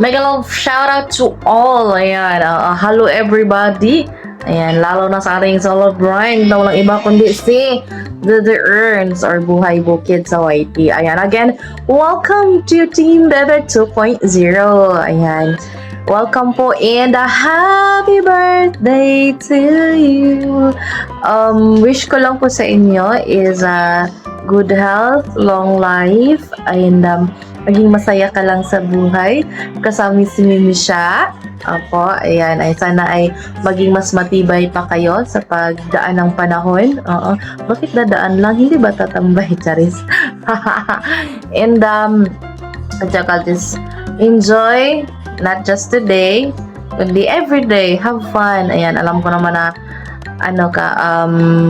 Mega love shout out to all. Ayan, hello everybody. Ayan, lalo na sa ating solo grind na walang iba kundi si The Earns or Buhay Bukid sa YT. Ayan, again, welcome to Team Bebe 2.0. Ayan, welcome po and a happy birthday to you. Wish ko lang po sa inyo is good health, long life, and maging masaya ka lang sa buhay. Kasama si Mimi siya. Opo, ayan, ay sana ay maging mas matibay pa kayo sa pagdaan ng panahon. Oo. Bakit dadaan lang? Hindi ba tatambay, Charis? And, at saka just enjoy, not just today, kundi everyday. Have fun. Ayan, alam ko naman na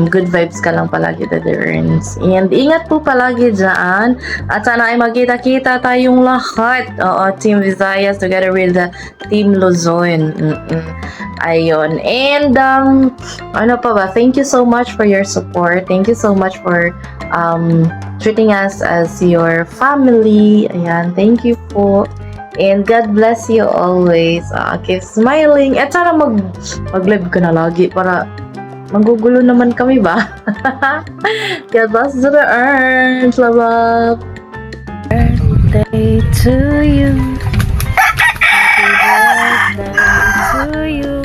good vibes ka lang palagi, The Earns. And ingat po palagi dyan. At sana ay magkita-kita tayong lahat. Team Visayas together with the Team Luzon. Ayun. And, ano pa ba? Thank you so much for your support. Thank you so much for treating us as your family. Ayan. Thank you po. And God bless you always. Keep smiling. At sana mag-live ka na lagi para magugulo naman kami ba? God bless The Earns. Love. Birthday to you. Happy birthday to you.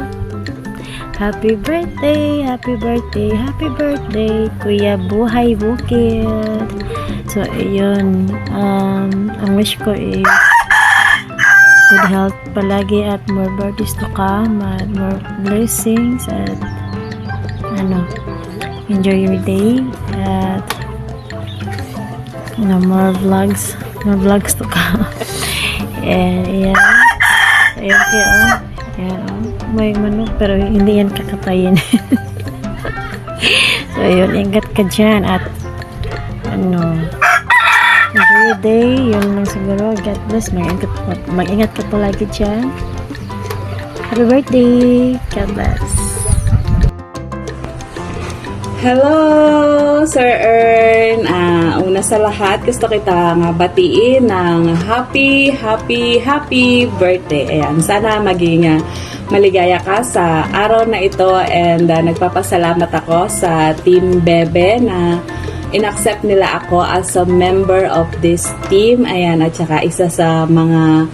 Happy birthday, happy birthday, happy birthday, Kuya Buhay Bukid. So, ayun. Ang wish ko is good health palagi at more birthdays to come and more blessings at enjoy your day at more vlogs to come. And ayan kaya may manok pero hindi yan kakatayin. So ayun, ingat ka dyan at enjoy your day. Yun lang siguro. God bless. Mag-ingat ka palagi dyan. Happy birthday. God bless. Hello, Sir Earn. Una sa lahat, gusto kita nga batiin ng happy birthday. Ayan, sana maging maligaya ka sa araw na ito and nagpapasalamat ako sa Team Bebe na in-accept nila ako as a member of this team. Ayan, at saka isa sa mga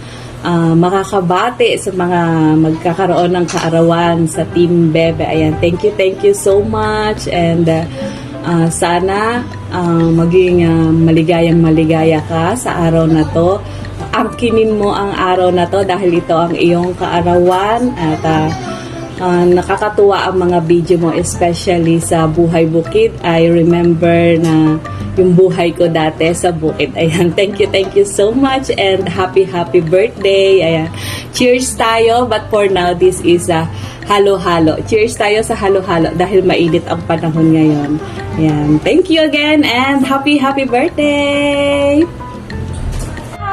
makakabati sa mga magkakaroon ng kaarawan sa Team Bebe. Ayan, thank you so much and sana maging maligaya ka sa araw na to. Angkinin mo ang araw na to dahil ito ang iyong kaarawan at nakakatuwa ang mga video mo, especially sa Buhay Bukid. I remember na yung buhay ko dati sa bukid. Ayan, thank you so much and happy birthday. Ayan, cheers tayo, but for now this is a halo-halo. Cheers tayo sa halo-halo dahil mainit ang panahon ngayon. Ayan, thank you again and happy birthday.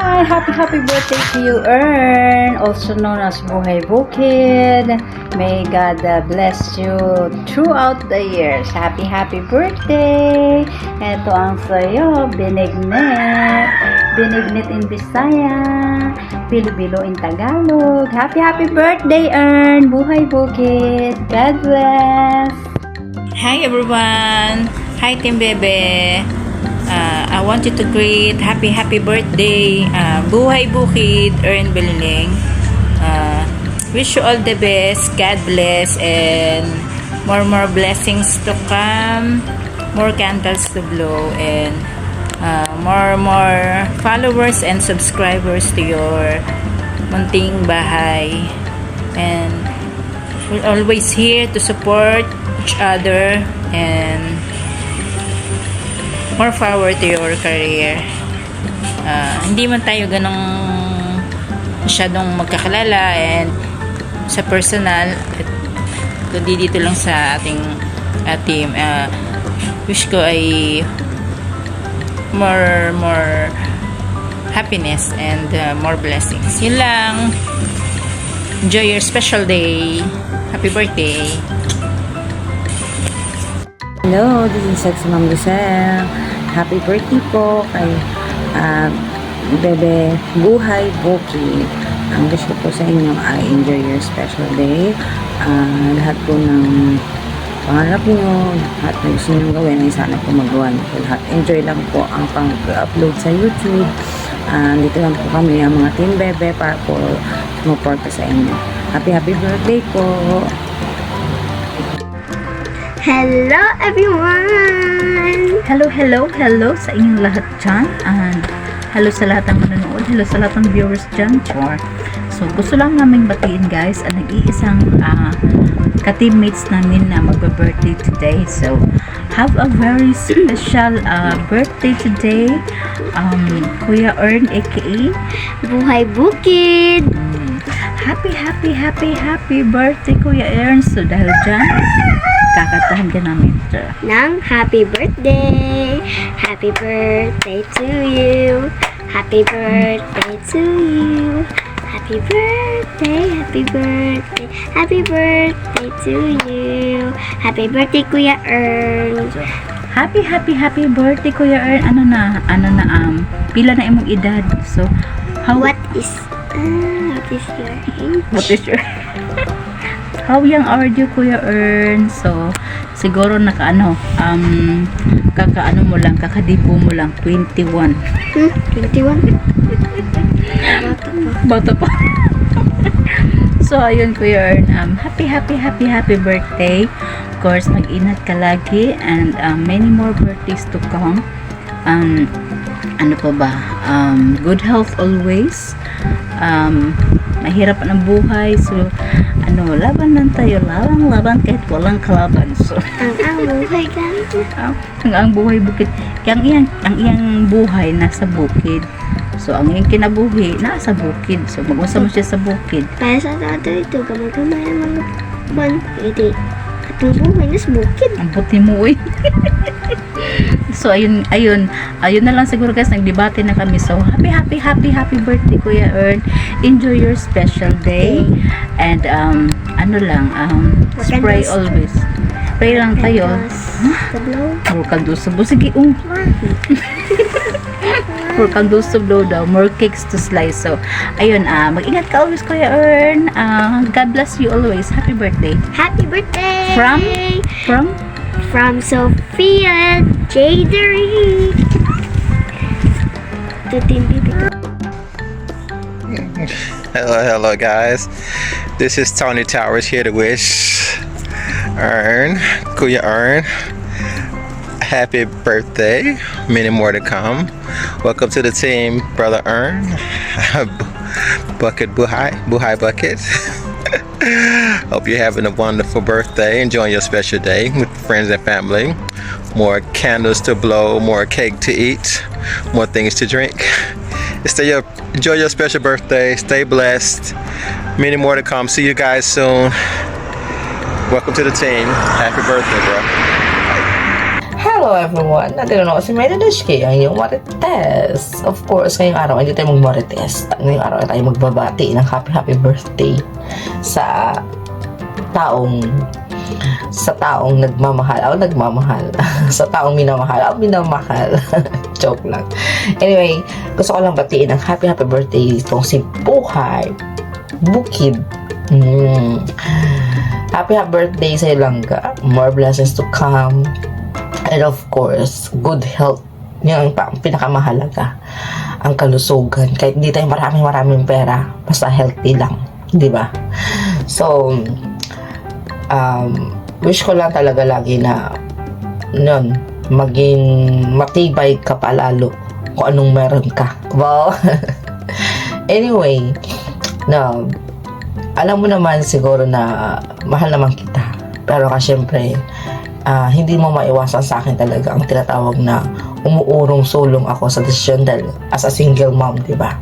Hi, happy birthday to you, Earn, also known as Buhay Bukid. May God bless you throughout the years. Happy birthday. Ito ang sayo, Binignit. Binignit in Bisaya, Bilo-bilo in Tagalog. Happy birthday, Earn, Buhay Bukid. God bless. Hi everyone. Hi Team Bebe. I want you to greet happy birthday, Buhay Bukid, Earn Beliling. Wish you all the best, God bless, and more blessings to come, more candles to blow, and more followers and subscribers to your munting bahay. And we're always here to support each other and more power to your career. Hindi man tayo ganong masyadong magkakalala and sa personal, kundi dito lang sa ating team. Wish ko ay more happiness and more blessings. Yun lang. Enjoy your special day. Happy birthday. Hello, this is Sexy Ma'am Giselle. Happy birthday po kay Bebe Buhay Bukid. Ang wish ko po sa inyo ay enjoy your special day. Lahat po ng pangarap nyo, lahat na gusto nyo gawin ay sana po magawa nyo po lahat. Enjoy lang po ang pang-upload sa YouTube. Dito lang po kami ang mga Team Bebe para po sumuporta sa inyo. Happy birthday po! Hello everyone! Hello sa inyong lahat dyan. And hello sa lahat ng manonood. Hello sa lahat ng viewers dyan. Char. So, gusto lang namin batiin guys ang nag-iisang ka-teammates namin na magba-birthday today. So, have a very special birthday today. Kuya Ern aka Buhay Bukid! Happy birthday Kuya Ern. So, dahil dyan, kakatahan ka namin. Nang happy birthday! Happy birthday to you! Happy birthday to you! Happy birthday! Happy birthday! Happy birthday to you! Happy birthday Kuya Ern! Happy birthday Kuya Ern. Ano na pila na imong edad. So, What is your age? What is your How young are you, Kuya Ern? So, siguro kakaano mo lang, kakadibo mo lang, 21. 21? Bata pa. So, ayun, Kuya Ern. Happy birthday. Of course, mag-ingat ka lagi and many more birthdays to come. Ano pa ba? Good health always. Mahirap ang buhay. So, laban lang tayo. Laban kahit walang kalaban. So, Ang buhay ganito. ang buhay bukid. Kaya ang iyang buhay nasa bukid. So, ang iyang kinabuhi nasa bukid. So, mag-usa mo siya sa bukid. Para sa tato ito, gamay-gamay ang mga ban. Iti, atong buhay na sa bukid. Ang puti mo, uy. So, ayun na lang siguro guys, nagdebate na kami. So, happy birthday, Kuya Ern. Enjoy your special day. And, spray always. Spray lang tayo. Tablaw. Puro kaldusob. Sige, Puro kaldusob daw. More cakes to slice. So, ayun, mag-ingat ka always, Kuya Ern. God bless you always. Happy birthday. Happy birthday! From Sophia Jadery. To Team Bibi. Hello guys. This is Tony Towers here to wish Kuya Ern, happy birthday. Many more to come. Welcome to the team, Brother Ern. Buhay Bucket. Hope you're having a wonderful birthday, enjoying your special day with friends and family. More candles to blow, more cake to eat, more things to drink. Enjoy your special birthday. Stay blessed. Many more to come. See you guys soon. Welcome to the team. Happy birthday, bro. Hello everyone! Nandito na ako si Mary Deshke, ang iyong Marites. Of course, ngayong araw hindi tayo mag-Marites. Ngayong araw tayo magbabati ng happy birthday sa taong nagmamahal. Sa taong minamahal. Joke lang. Anyway, gusto ko lang batiin ng happy birthday itong si Buhay Bukid. Happy birthday sa Ilangga. More blessings to come. And of course, good health. Yung pinakamahalaga. Ang kalusugan. Kahit hindi tayo maraming pera, basta healthy lang. Di ba? So, wish ko lang talaga lagi na maging matibay ka palalo kung anong meron ka. Wow! Anyway, alam mo naman siguro na mahal naman kita. Pero syempre, hindi mo maiwasan sa akin talaga ang tinatawag na umuurong sulong ako sa desisyon dahil as a single mom, di ba?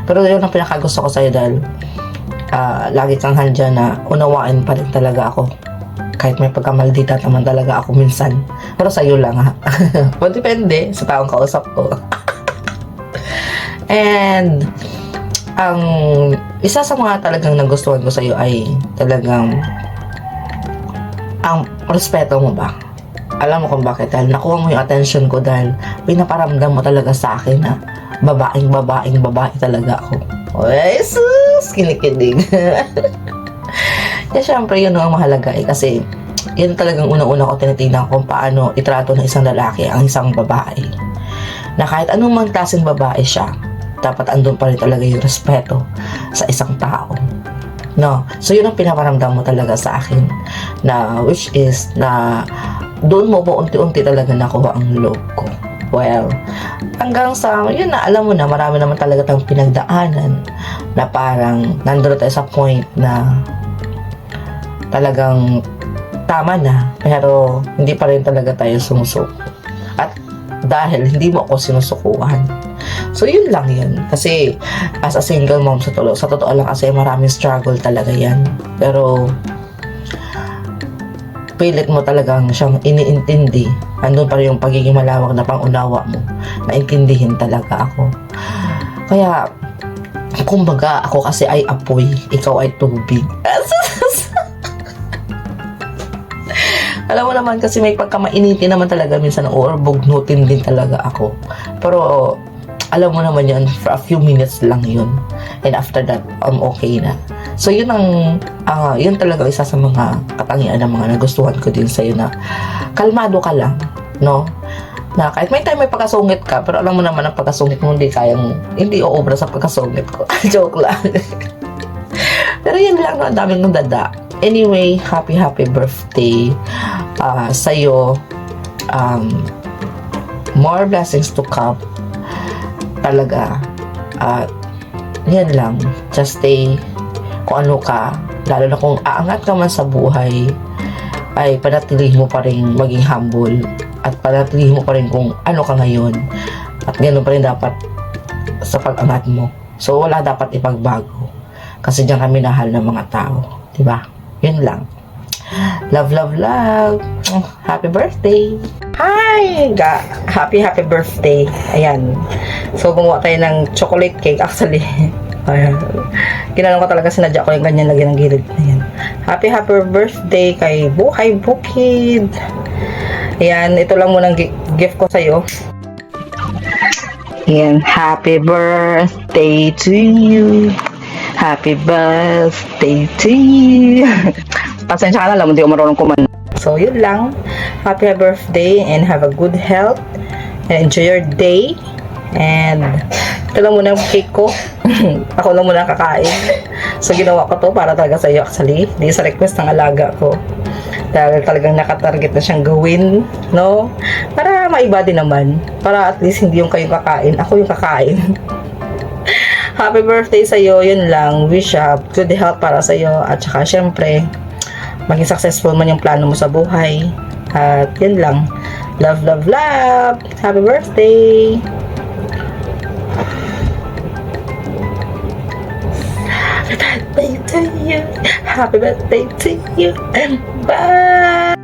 Pero yun ang pinakagusto ko sa'yo dahil lagi kang handyan na unawain pa rin talaga ako. Kahit may pagkamaldita naman talaga ako minsan. Pero sa'yo lang ha. Depende sa taong kausap ko. And ang isa sa mga talagang nagustuhan ko sa'yo ay talagang ang respeto mo ba? Alam mo kung bakit? Dahil nakuha mo yung attention ko dahil pinaparamdam mo talaga sa akin na babae talaga ako. Ay, sus! Kinikilig. Kaya syempre, yun ang mahalaga kasi yun talagang unang-una ko tinitingnan kung paano itrato ng isang lalaki ang isang babae. Na kahit anong mang klaseng babae siya, dapat andun pa rin talaga yung respeto sa isang tao. No? So, yun ang pinaparamdam mo talaga sa akin. Na, which is, na doon mo po unti-unti talaga nakuha ang loob ko. Well, hanggang sa, yun na, alam mo na, marami naman talaga tayong pinagdaanan na parang nandun tayo sa point na talagang tama na, pero hindi pa rin talaga tayo sumusuko. At dahil hindi mo ako sinusukuhan. So, yun lang yun. Kasi, as a single mom sa totoo lang kasi maraming struggle talaga yan. Pero, pilit mo talagang siyang iniintindi. Andun pa rin yung pagiging malawak na pangunawa mo. Naintindihin talaga ako. Kaya, kumbaga, ako kasi ay apoy, ikaw ay tubig. Alam mo naman kasi may pagkamainitin naman talaga minsan or bugnutin din talaga ako. Pero, alam mo naman yun, for a few minutes lang yun. And after that, I'm okay na. So, yun ang, yun talaga isa sa mga katangian ng mga nagustuhan ko din sa'yo na kalmado ka lang, no? Na kahit may time may pagkasungit ka, pero alam mo naman ang pagkasungit mo hindi uobra sa pagkasungit ko. Joke lang. Pero yun lang, no? Ang daming nung dada. Anyway, happy birthday sa'yo. More blessings to come. Talaga. Yan lang. Just stay kung ano ka. Lalo na kung aangat ka man sa buhay, ay panatilihin mo pa rin maging humble. At panatilihin mo pa rin kung ano ka ngayon. At ganoon pa rin dapat sa pag-angat mo. So, wala dapat ipagbago. Kasi diyan kami nahal ng mga tao. Diba? Yun lang. Love. Happy birthday. Hi! Happy birthday. Ayan. So, gumawa tayo ng chocolate cake. Actually, ayan. Ginanong ko talaga, sinadya ko yung ganyan lagi ng gilid. Ayan. Happy birthday kay Buhay Bukid. Ayan. Ito lang munang gift ko sa'yo. Ayan. Happy birthday to you. Happy birthday to you. Pasensya ka na lang, hindi ko marunong kumanta. So, yun lang. Happy birthday and have a good health. And enjoy your day. And ito lang muna yung cake ko. Ako lang muna kakain. So, ginawa ko to para talaga sa iyo actually. Hindi sa request ng alaga ko. Dahil talagang nakatarget na siyang gawin, no? Para maiba din naman. Para at least hindi yung kayo kakain. Ako yung kakain. Happy birthday sa iyo. Yun lang. Wish good health para sa iyo. At saka syempre, maging successful man yung plano mo sa buhay. At yun lang. Love. Happy birthday. Happy birthday to you. Happy birthday to you. Bye.